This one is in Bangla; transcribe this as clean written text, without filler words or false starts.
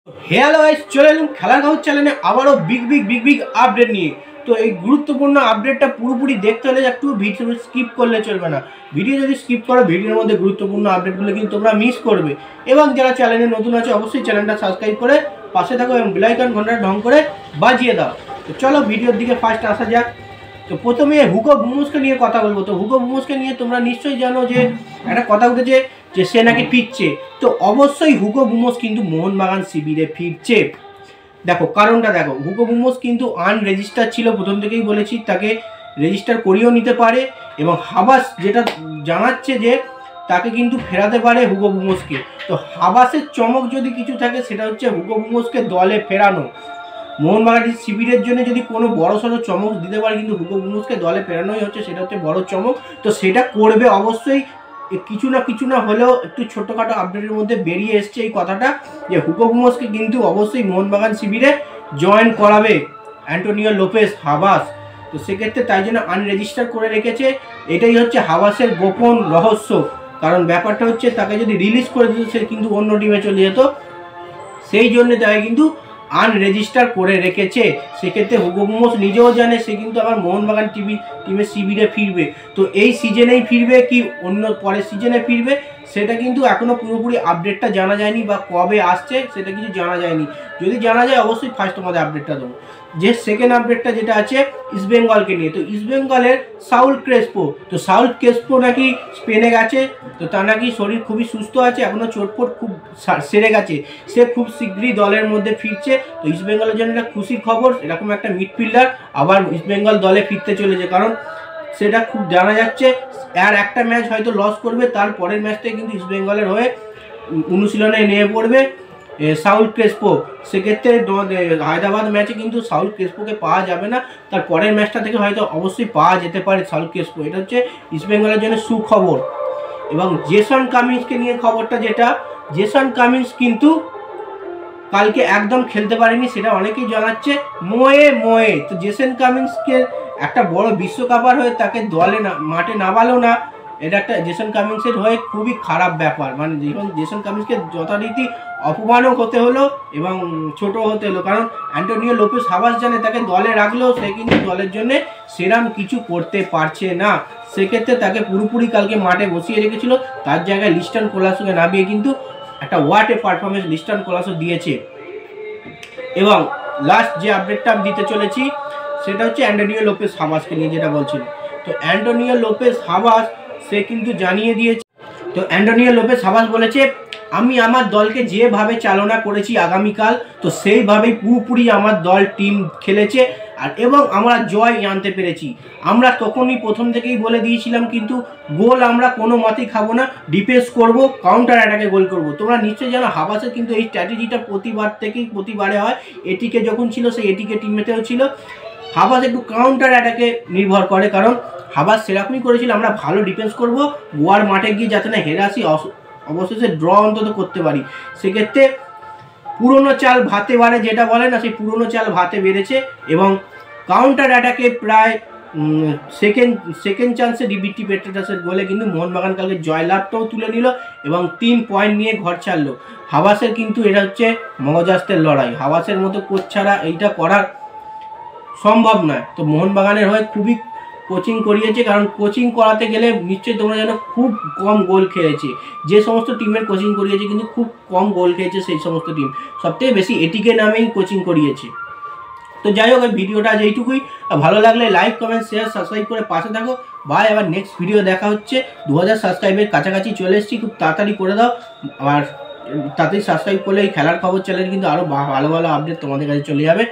হ্যালো গাইস, চলে এলাম খেলার খবর চ্যানেলে আবারও বিগ আপডেট নিয়ে। তো এই গুরুত্বপূর্ণ আপডেটটা পুরোপুরি দেখতে হলে একটু ভিডিও স্কিপ করলে চলবে না। ভিডিও যদি স্কিপ করো, ভিডিওর মধ্যে গুরুত্বপূর্ণ আপডেটগুলো কিন্তু তোমরা মিস করবে। এবং যারা চ্যানেলে নতুন আছে অবশ্যই চ্যানেলটা সাবস্ক্রাইব করে পাশে থাকো এবং বেল আইকন ঘন্টাটা ঢং করে বাজিয়ে দাও। তো চলো ভিডিওর দিকে ফার্স্ট আসা যাক। তো প্রথমে হুগো বুমোসকে নিয়ে কথা বলবো। তো হুগো বুমোসকে নিয়ে তোমরা নিশ্চয়ই জানো যে একটা কথা উঠেছে যে সে নাকি ফিরছে। তো অবশ্যই হুগো বুমোস কিন্তু মোহনবাগান শিবিরে ফিরছে। দেখো কারণটা দেখো, হুগো বুমোস কিন্তু আনরেজিস্টার ছিল, প্রথম থেকেই বলেছি তাকে রেজিস্টার করিয়েও নিতে পারে। এবং হাবাস যেটা জানাচ্ছে যে তাকে কিন্তু ফেরাতে পারে হুগো বুমোসকে। তো হাবাসের চমক যদি কিছু থাকে সেটা হচ্ছে হুগো বুমোসকে দলে ফেরানো। মোহনবাগানের শিবিরের জন্য যদি কোনো বড়সড় চমক দিতে পারে কিন্তু হুগো বুমোসকে দলে ফেরানোই হচ্ছে, সেটা হচ্ছে বড় চমক। তো সেটা করবে অবশ্যই। কিছু না হলেও একটু ছোটখাটো আপডেটের মধ্যে বেরিয়ে এসছে এই কথাটা যে হুগো বুমোসকে কিন্তু অবশ্যই মোহনবাগান শিবিরে জয়েন করাবে অ্যান্টোনিও লোপেস হাবাস। তো সেক্ষেত্রে তাই জন্য আনরেজিস্টার করে রেখেছে। এটাই হচ্ছে হাবাসের গোপন রহস্য। কারণ ব্যাপারটা হচ্ছে তাকে যদি রিলিজ করে দিত সে কিন্তু অন্য টিমে চলে যেত, সেই জন্য তাকে কিন্তু আনরেজিস্টার করে রেখেছে। সেক্ষেত্রে হুগো বুমোস নিজেও জানে সে কিন্তু আবার মোহনবাগান টিমের শিবিরে ফিরবে। তো এই সিজনেই ফিরবে কি অন্য পরের সিজনে ফিরবে সেটা কিন্তু এখনও পুরোপুরি আপডেটটা জানা যায়নি, বা কবে আসছে সেটা কিছু জানা যায়নি। যদি জানা যায় অবশ্যই ফার্স্ট তোমাদের আপডেটটা দেবো। যে সেকেন্ড আপডেটটা যেটা আছে ইস্টবেঙ্গলকে নিয়ে। তো ইস্টবেঙ্গলের সাউল ক্রেসপো। তো সাউল ক্রেসপো নাকি স্পেনে গেছে। তো তার নাকি শরীর খুবই সুস্থ আছে, এখনও চোটফোট খুব সেরে গেছে, সে খুব শীঘ্রই দলের মধ্যে ফিরছে। তো ইস্টবেঙ্গলের জন্য একটা খুশির খবর, এরকম একটা মিডফিল্ডার আবার ইস্টবেঙ্গল দলে ফিরতে চলেছে। কারণ সেটা খুব জানা যাচ্ছে আর একটা ম্যাচ হয়তো লস করবে, তার পরের ম্যাচটাই কিন্তু ইস্টবেঙ্গলের হয়ে অনুশীলনে নেমে পড়বে সাউল ক্রেসপো। সেক্ষেত্রে হায়দ্রাবাদ ম্যাচে কিন্তু সাউল ক্রেসপোকে পাওয়া যাবে না, তার পরের ম্যাচটা থেকে হয়তো অবশ্যই পাওয়া যেতে পারে সাউল ক্রেসপো। এটা হচ্ছে ইস্টবেঙ্গলের জন্য সুখবর। এবং জেসন কামিন্সকে নিয়ে খবরটা যেটা, জেসন কামিন্স কিন্তু কালকে একদম খেলতে পারেনি, সেটা অনেকেই জানাচ্ছে মোয়ে। তো জেসন কামিন্সকে একটা বড় বিশ্বকাপার হয়ে তাকে দলে মাঠে নামালো না, এটা একটা জেসন কামিন্সের হয়ে খুবই খারাপ ব্যাপার। মানে জেসন কামিন্সকে যথারীতি অপমানও হতে হলো এবং ছোট হতে হলো। কারণ অ্যান্টোনিও লোপেস হাবাস জানে তাকে দলে রাখলেও সে কিন্তু দলের জন্য সেরাম কিছু করতে পারছে না। সেক্ষেত্রে তাকে পুরোপুরি কালকে মাঠে বসিয়ে রেখেছিল, তার জায়গায় লিস্টন কোলাসোকে নামিয়ে কিন্তু একটা ওয়াট এ পারফরমেন্স লিস্টন কোলাসো দিয়েছে। এবং লাস্ট যে আপডেটটা আমি দিতে চলেছি সেটা হচ্ছে অ্যান্টোনিও লোপেস হাবাসকে নিয়ে যেটা বলছিল। তো অ্যান্টোনিও লোপেস হাবাস সে কিন্তু জানিয়ে দিয়েছে। তো অ্যান্টোনিও লোপেস হাবাস বলেছে, আমি আমার দলকে যেভাবে চালনা করেছি আগামীকাল, তো সেইভাবেই পুরোপুরি আমার দল টিম খেলেছে এবং আমরা জয় আনতে পেরেছি। আমরা তখনই প্রথম থেকেই বলে দিয়েছিলাম কিন্তু গোল আমরা কোনো মতেই খাবো না, ডিফেন্স করব, কাউন্টার অ্যাটাকে গোল করব। তোমরা নিশ্চয়ই জানো হাবাসের কিন্তু এই স্ট্র্যাটেজিটা প্রতিবারে হয়। এটিকে যখন ছিল সেই এটিকে টিমেতেও ছিল। হাবাস একটু কাউন্টার অ্যাটাকে নির্ভর করে, কারণ হাবাস সেরকমই করেছিল আমরা ভালো ডিফেন্স করব, গোয়ার মাঠে গিয়ে যাতে না হেরে আসি, অবশেষে ড্র অন্তত করতে পারি। সেক্ষেত্রে পুরনো চাল ভাতে বাড়ে যেটা বলে না, সেই পুরনো চাল ভাতে বেড়েছে। এবং কাউন্টার অ্যাটাকে প্রায় সেকেন্ড চান্সে ডিবিটি পেট্রাসের গোলে কিন্তু মোহনবাগান কালকে জয়লাভটাও তুলে নিল এবং 3 পয়েন্ট নিয়ে ঘর ছাড়লো। হাবাসের কিন্তু এটা হচ্ছে মগজাস্তের লড়াই, হাবাসের মতো কোচ ছাড়া এইটা করার সম্ভব নয়। তো মোহনবাগানের হয়ে খুবই কোচিং করিয়েছে, কারণ কোচিং করাতে গেলে নিশ্চয়ই তোমরা জানো খুব কম গোল খেয়েছে। যে সমস্ত টিমের কোচিং করিয়েছে কিন্তু খুব কম গোল খেয়েছে সেই সমস্ত টিম, সবথেকে বেশি এটিকে নামেই কোচিং করিয়েছে। তো যাই হোক, এই ভিডিওটা যেইটুকুই। ভালো লাগলে লাইক কমেন্ট শেয়ার সাবস্ক্রাইব করে পাশে থাকো। বাই, আবার নেক্সট ভিডিও দেখা হচ্ছে। 2000 সাবস্ক্রাইবের কাছাকাছি চলে এসেছি, খুব তাড়াতাড়ি করে দাও। আর তাড়াতাড়ি সাবস্ক্রাইব করলে এই খেলার খবর চ্যানেল কিন্তু আরও ভালো আপডেট তোমাদের কাছে চলে যাবে।